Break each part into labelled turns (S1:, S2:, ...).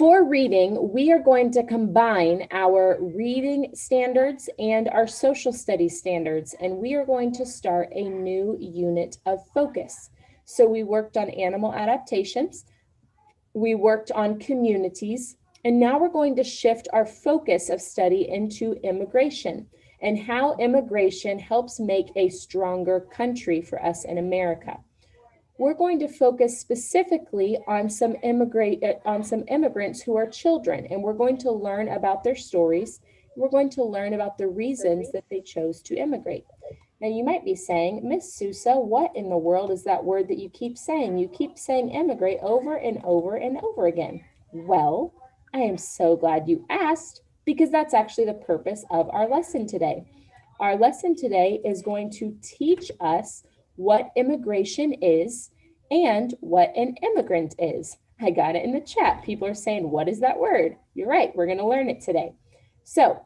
S1: For reading, we are going to combine our reading standards and our social studies standards, and we are going to start a new unit of focus. So we worked on animal adaptations, we worked on communities, and now we're going to shift our focus of study into immigration and how immigration helps make a stronger country for us in America. We're going to focus specifically on some immigrants who are children, and we're going to learn about their stories. We're going to learn about the reasons that they chose to immigrate. Now, you might be saying, Miss Sousa, what in the world is that word that you keep saying? You keep saying immigrate over and over and over again. Well, I am so glad you asked, because that's actually the purpose of our lesson today. Our lesson today is going to teach us what immigration is and what an immigrant is. I got it in the chat. People are saying, what is that word? You're right, we're gonna learn it today. So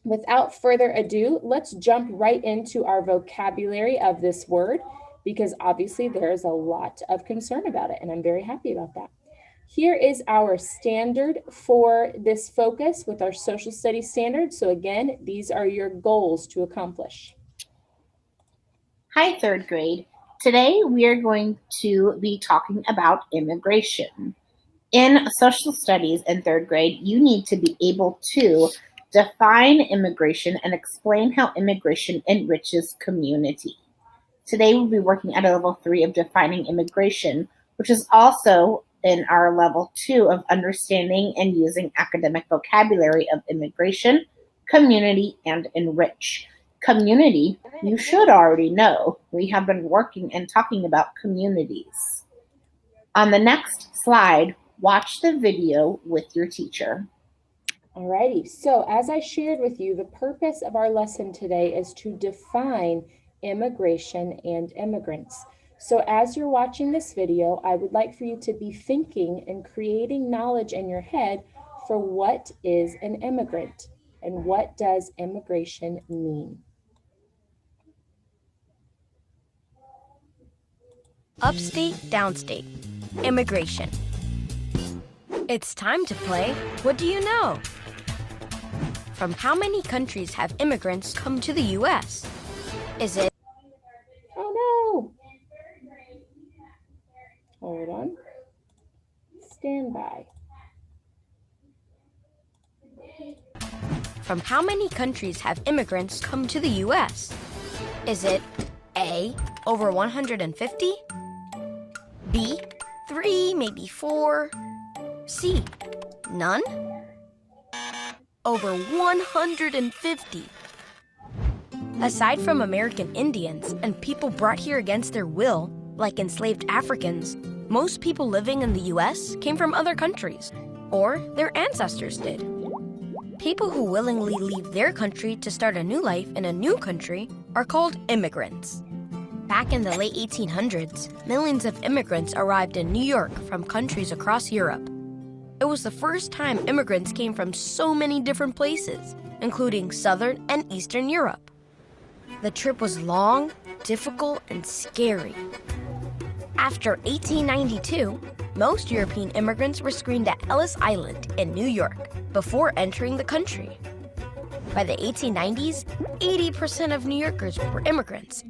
S1: without further ado, let's jump right into our vocabulary of this word, because obviously there's a lot of concern about it, and I'm very happy about that. Here is our standard for this focus with our social studies standard. So again, these are your goals to accomplish.
S2: Hi, third grade. Today we are going to be talking about immigration. In social studies in third grade, you need to be able to define immigration and explain how immigration enriches community. Today we'll be working at a level 3 of defining immigration, which is also in our level 2 of understanding and using academic vocabulary of immigration, community, and enrich. Community, you should already know. We have been working and talking about communities. On the next slide, watch the video with your teacher.
S1: Alrighty, so as I shared with you, the purpose of our lesson today is to define immigration and immigrants. So as you're watching this video, I would like for you to be thinking and creating knowledge in your head for what is an immigrant and what does immigration mean.
S3: Upstate, downstate, immigration. It's time to play What Do You Know? From how many countries have immigrants come to the U.S.? Is it?
S1: Oh no! Hold on. Stand by.
S3: From how many countries have immigrants come to the U.S.? Is it A, over 150? B, 3, maybe 4? C, none? Over 150. Aside from American Indians and people brought here against their will, like enslaved Africans, most people living in the U.S. came from other countries, or their ancestors did. People who willingly leave their country to start a new life in a new country are called immigrants. Back in the late 1800s, millions of immigrants arrived in New York from countries across Europe. It was the first time immigrants came from so many different places, including Southern and Eastern Europe. The trip was long, difficult, and scary. After 1892, most European immigrants were screened at Ellis Island in New York before entering the country. By the 1890s, 80% of New Yorkers were immigrants.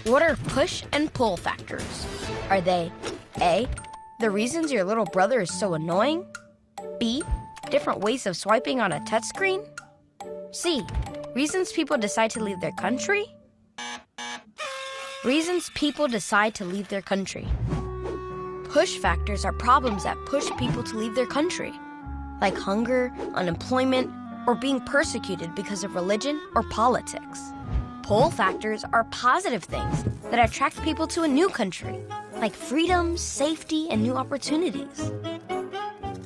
S3: What are push and pull factors? Are they A, the reasons your little brother is so annoying? B, different ways of swiping on a touchscreen? C, reasons people decide to leave their country? Reasons people decide to leave their country. Push factors are problems that push people to leave their country, like hunger, unemployment, or being persecuted because of religion or politics. Pull factors are positive things that attract people to a new country, like freedom, safety, and new opportunities.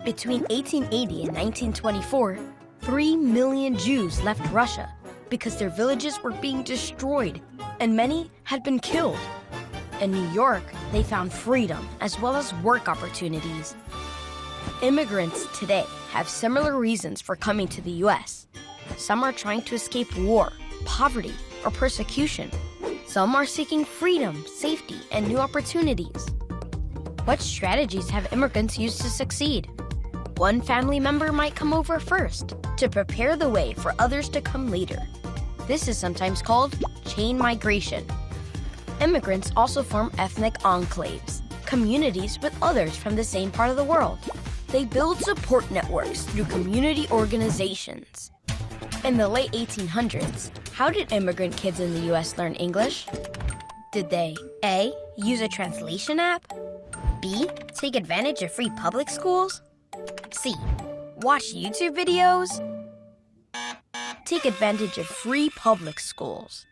S3: Between 1880 and 1924, 3 million Jews left Russia because their villages were being destroyed and many had been killed. In New York, they found freedom as well as work opportunities. Immigrants today have similar reasons for coming to the U.S. Some are trying to escape war, poverty, or persecution. Some are seeking freedom, safety, and new opportunities. What strategies have immigrants used to succeed? One family member might come over first to prepare the way for others to come later. This is sometimes called chain migration. Immigrants also form ethnic enclaves, communities with others from the same part of the world. They build support networks through community organizations. In the late 1800s, how did immigrant kids in the US learn English? Did they A. use a translation app? B. Take advantage of free public schools? C. Watch YouTube videos? Take advantage of free public schools.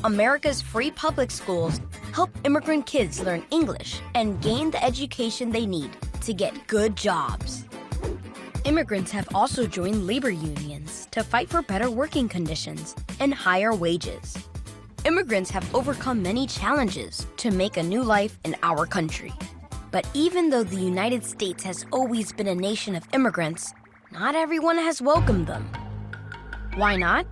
S3: America's free public schools help immigrant kids learn English and gain the education they need to get good jobs. Immigrants have also joined labor unions to fight for better working conditions and higher wages. Immigrants have overcome many challenges to make a new life in our country. But even though the United States has always been a nation of immigrants, not everyone has welcomed them. Why not?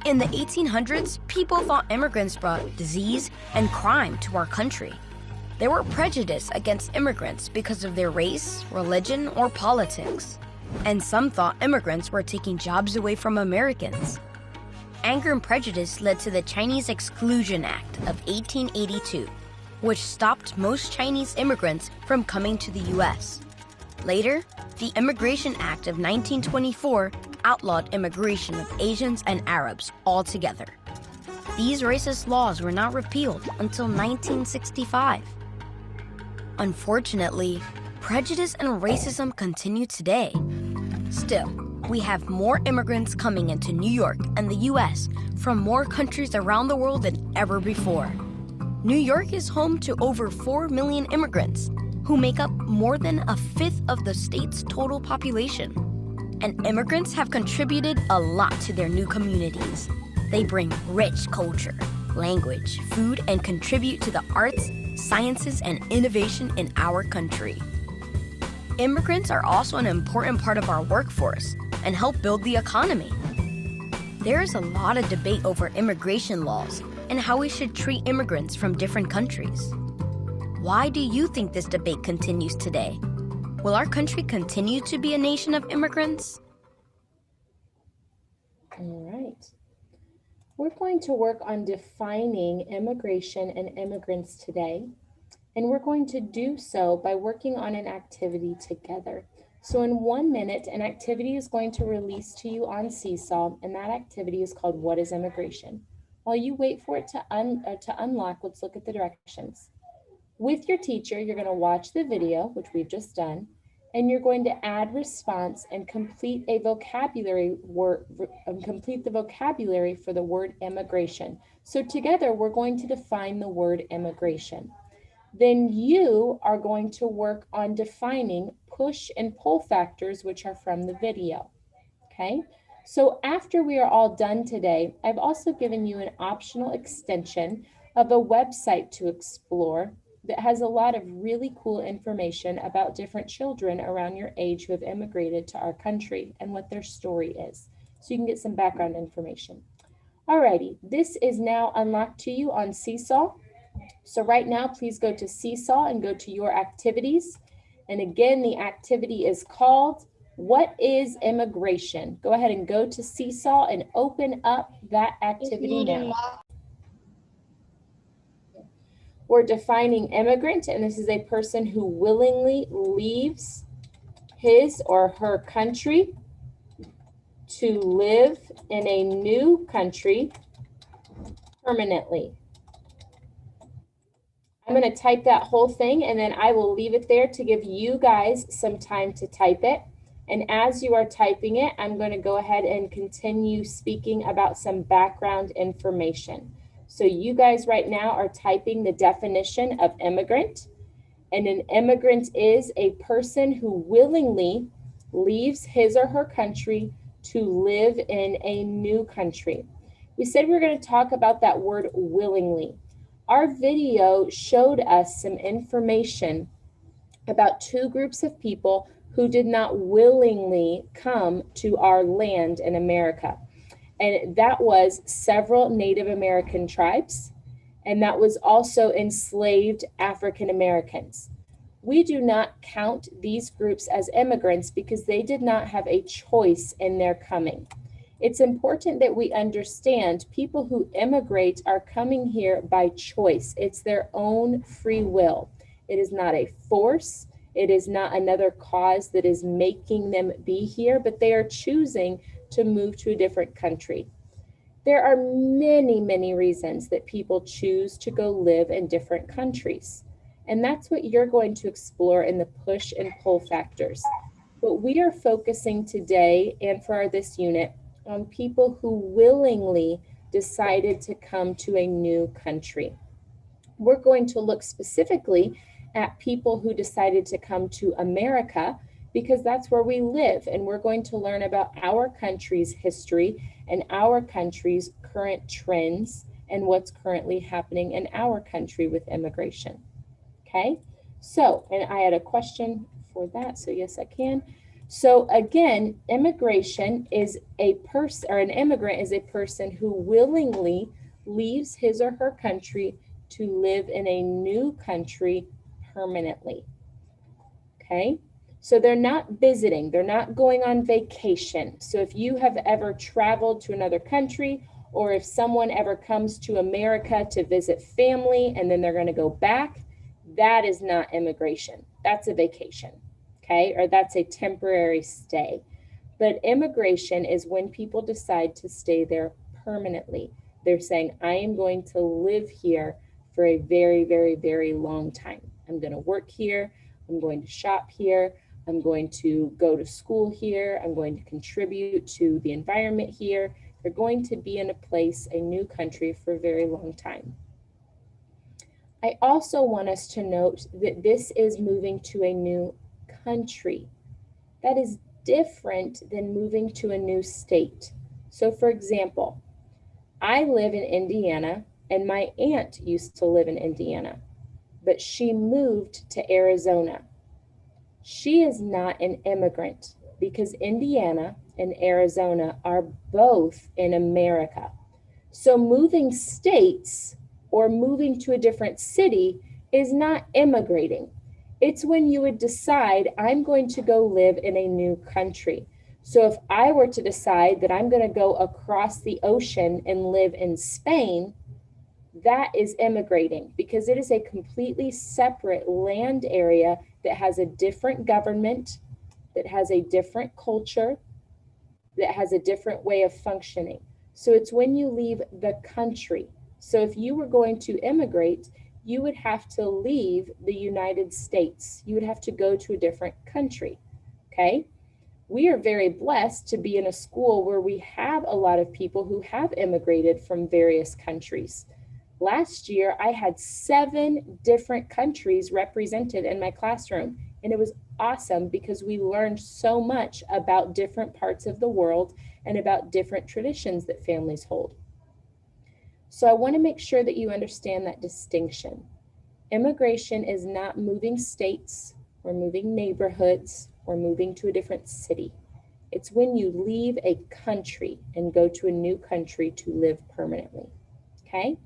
S3: In the 1800s, people thought immigrants brought disease and crime to our country. There were prejudice against immigrants because of their race, religion, or politics. And some thought immigrants were taking jobs away from Americans. Anger and prejudice led to the Chinese Exclusion Act of 1882, which stopped most Chinese immigrants from coming to the U.S. Later, the Immigration Act of 1924 outlawed immigration of Asians and Arabs altogether. These racist laws were not repealed until 1965. Unfortunately, prejudice and racism continue today. Still, we have more immigrants coming into New York and the U.S. from more countries around the world than ever before. New York is home to over 4 million immigrants, who make up more than a fifth of the state's total population. And immigrants have contributed a lot to their new communities. They bring rich culture, language, food, and contribute to the arts, sciences, and innovation in our country. Immigrants are also an important part of our workforce and help build the economy. There is a lot of debate over immigration laws and how we should treat immigrants from different countries. Why do you think this debate continues today? Will our country continue to be a nation of immigrants?
S1: All right. We're going to work on defining immigration and immigrants today, and we're going to do so by working on an activity together. So in 1 minute, an activity is going to release to you on Seesaw, and that activity is called What is Immigration? While you wait for it to unlock, let's look at the directions. With your teacher, you're going to watch the video, which we've just done, and you're going to add response and complete a vocabulary complete the vocabulary for the word immigration. So together, we're going to define the word immigration. Then you are going to work on defining push and pull factors, which are from the video. Okay? So after we are all done today, I've also given you an optional extension of a website to explore that has a lot of really cool information about different children around your age who have immigrated to our country and what their story is. So you can get some background information. Alrighty, this is now unlocked to you on Seesaw. So right now, please go to Seesaw and go to your activities. And again, the activity is called What is Immigration? Go ahead and go to Seesaw and open up that activity now. We're defining immigrant, and this is a person who willingly leaves his or her country to live in a new country permanently. I'm going to type that whole thing, and then I will leave it there to give you guys some time to type it. And as you are typing it, I'm going to go ahead and continue speaking about some background information. So you guys right now are typing the definition of immigrant. And an immigrant is a person who willingly leaves his or her country to live in a new country. We said we were going to talk about that word willingly. Our video showed us some information about two groups of people who did not willingly come to our land in America. And that was several Native American tribes, and that was also enslaved African Americans. We do not count these groups as immigrants because they did not have a choice in their coming. It's important that we understand people who immigrate are coming here by choice. It's their own free will. It is not a force. It is not another cause that is making them be here, but they are choosing to move to a different country. There are many, many reasons that people choose to go live in different countries. And that's what you're going to explore in the push and pull factors. But we are focusing today and for this unit on people who willingly decided to come to a new country. We're going to look specifically at people who decided to come to America because that's where we live. And we're going to learn about our country's history and our country's current trends and what's currently happening in our country with immigration. Okay, so, and I had a question for that, so yes, I can. So again, immigration is a person, or an immigrant is a person who willingly leaves his or her country to live in a new country permanently. Okay, so they're not visiting, they're not going on vacation. So if you have ever traveled to another country, or if someone ever comes to America to visit family and then they're going to go back, that is not immigration. That's a vacation, okay? Or that's a temporary stay. But immigration is when people decide to stay there permanently. They're saying, I am going to live here for a very, very, very long time. I'm going to work here. I'm going to shop here. I'm going to go to school here. I'm going to contribute to the environment here. They're going to be in a place, a new country for a very long time. I also want us to note that this is moving to a new country. That is different than moving to a new state. So for example, I live in Indiana and my aunt used to live in Indiana, but she moved to Arizona. She is not an immigrant because Indiana and Arizona are both in America. So moving states or moving to a different city is not immigrating. It's when you would decide, I'm going to go live in a new country. So if I were to decide that I'm going to go across the ocean and live in Spain, that is immigrating because it is a completely separate land area that has a different government, that has a different culture, that has a different way of functioning. So it's when you leave the country. So if you were going to immigrate, you would have to leave the United States. You would have to go to a different country. Okay? We are very blessed to be in a school where we have a lot of people who have immigrated from various countries. Last year, I had 7 different countries represented in my classroom, and it was awesome because we learned so much about different parts of the world and about different traditions that families hold. So I want to make sure that you understand that distinction. Immigration is not moving states or moving neighborhoods or moving to a different city. It's when you leave a country and go to a new country to live permanently. Okay?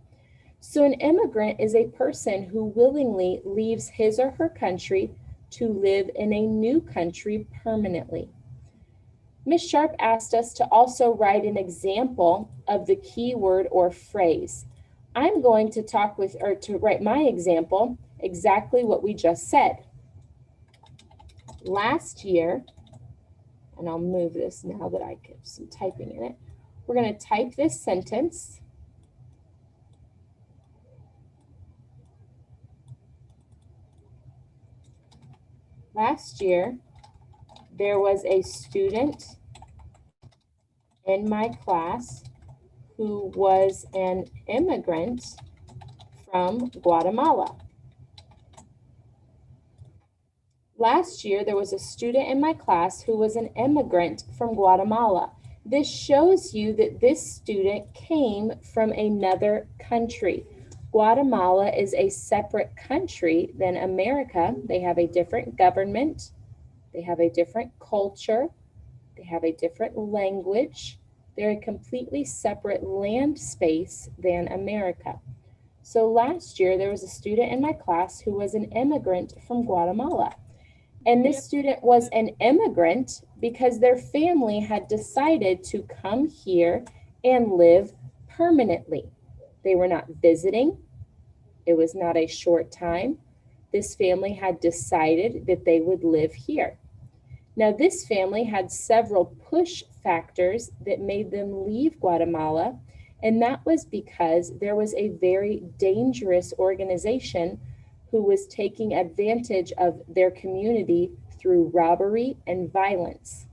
S1: So an immigrant is a person who willingly leaves his or her country to live in a new country permanently. Ms. Sharp asked us to also write an example of the key word or phrase. I'm going to to write my example exactly what we just said. Last year, and I'll move this now that I have some typing in it. We're going to type this sentence. Last year, there was a student in my class who was an immigrant from Guatemala. Last year, there was a student in my class who was an immigrant from Guatemala. This shows you that this student came from another country. Guatemala is a separate country than America. They have a different government. They have a different culture. They have a different language. They're a completely separate land space than America. So last year, there was a student in my class who was an immigrant from Guatemala. And this student was an immigrant because their family had decided to come here and live permanently. They were not visiting. It was not a short time. This family had decided that they would live here. Now, this family had several push factors that made them leave Guatemala, and that was because there was a very dangerous organization who was taking advantage of their community through robbery and violence.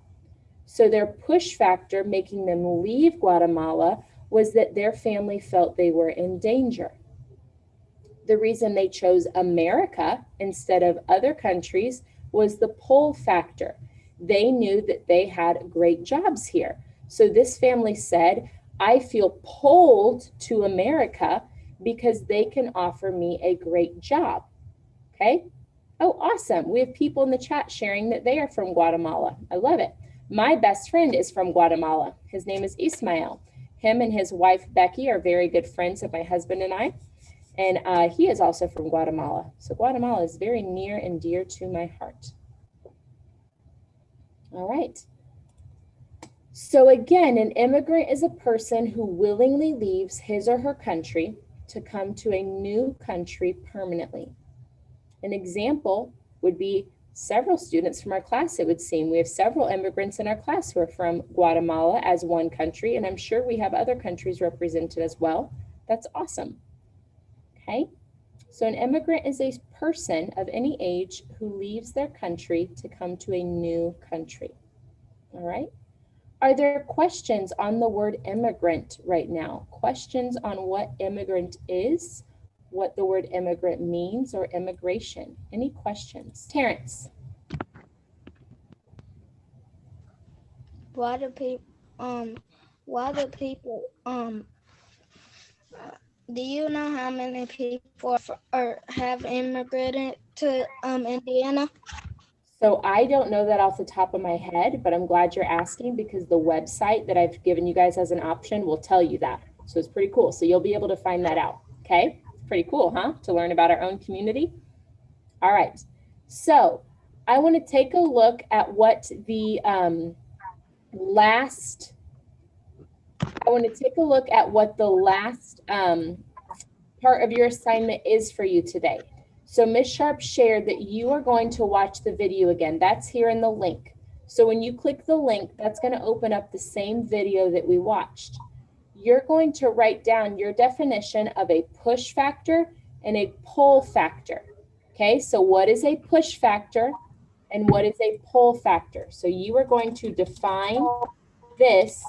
S1: So their push factor making them leave Guatemala was that their family felt they were in danger. The reason they chose America instead of other countries was the pull factor. They knew that they had great jobs here. So this family said, I feel pulled to America because they can offer me a great job. Okay. Oh, awesome. We have people in the chat sharing that they are from Guatemala. I love it. My best friend is from Guatemala. His name is Ismael. Him and his wife, Becky, are very good friends of my husband and I. And he is also from Guatemala. So Guatemala is very near and dear to my heart. All right. So again, an immigrant is a person who willingly leaves his or her country to come to a new country permanently. An example would be several students from our class, it would seem. We have several immigrants in our class who are from Guatemala as one country, and I'm sure we have other countries represented as well. That's awesome. Okay, so an immigrant is a person of any age who leaves their country to come to a new country. All right. Are there questions on the word immigrant right now? Questions on what immigrant is, what the word immigrant means, or immigration? Any questions? Terrence.
S4: Why do people why do people do you know how many people have immigrated to Indiana?
S1: So I don't know that off the top of my head, but I'm glad you're asking because the website that I've given you guys as an option will tell you that. So it's pretty cool. So you'll be able to find that out. Okay. Pretty cool, huh? To learn about our own community. All right. So I want to take a look at what the last part of your assignment is for you today. So Ms. Sharp shared that you are going to watch the video again. That's here in the link. So when you click the link, that's going to open up the same video that we watched. You're going to write down your definition of a push factor and a pull factor. Okay, so what is a push factor and what is a pull factor? So you are going to define this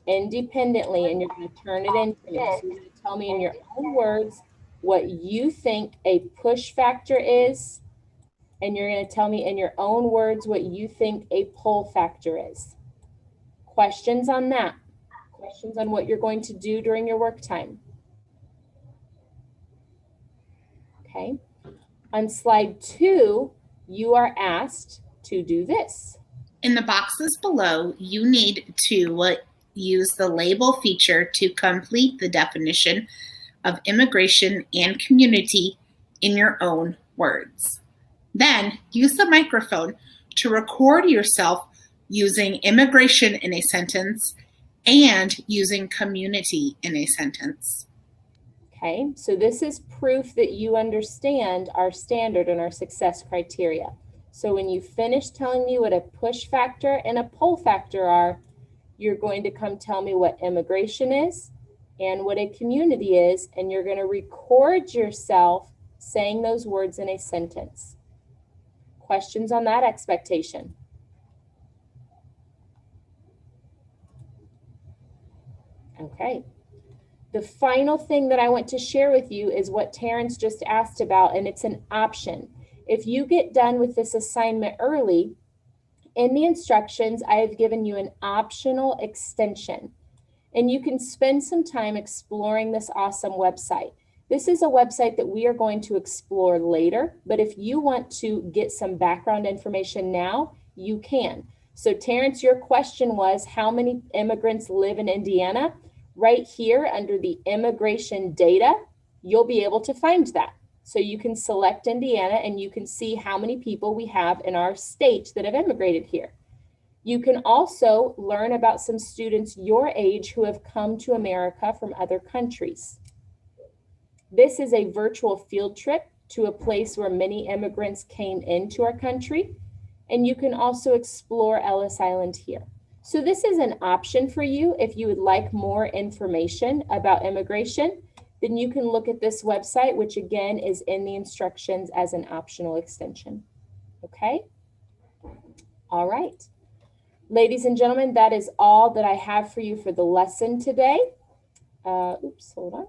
S1: independently and you're going to turn it into me. So you're going to tell me in your own words what you think a push factor is, and you're going to tell me in your own words what you think a pull factor is. Questions on that? Questions on what you're going to do during your work time? Okay. On slide 2, you are asked to do this.
S2: In the boxes below, you need to use the label feature to complete the definition of immigration and community in your own words. Then use the microphone to record yourself using immigration in a sentence and using community in a sentence.
S1: Okay, so this is proof that you understand our standard and our success criteria. So when you finish telling me what a push factor and a pull factor are, you're going to come tell me what immigration is and what a community is, and you're going to record yourself saying those words in a sentence. Questions on that expectation? Okay. The final thing that I want to share with you is what Terrence just asked about, and it's an option. If you get done with this assignment early, in the instructions, I have given you an optional extension, and you can spend some time exploring this awesome website. This is a website that we are going to explore later, but if you want to get some background information now, you can. So Terrence, your question was, how many immigrants live in Indiana? Right here under the immigration data, you'll be able to find that. So you can select Indiana and you can see how many people we have in our state that have immigrated here. You can also learn about some students your age who have come to America from other countries. This is a virtual field trip to a place where many immigrants came into our country, and you can also explore Ellis Island here. So this is an option for you if you would like more information about immigration, then you can look at this website, which again is in the instructions as an optional extension. Okay? All right. Ladies and gentlemen, that is all that I have for you for the lesson today. Oops, hold on.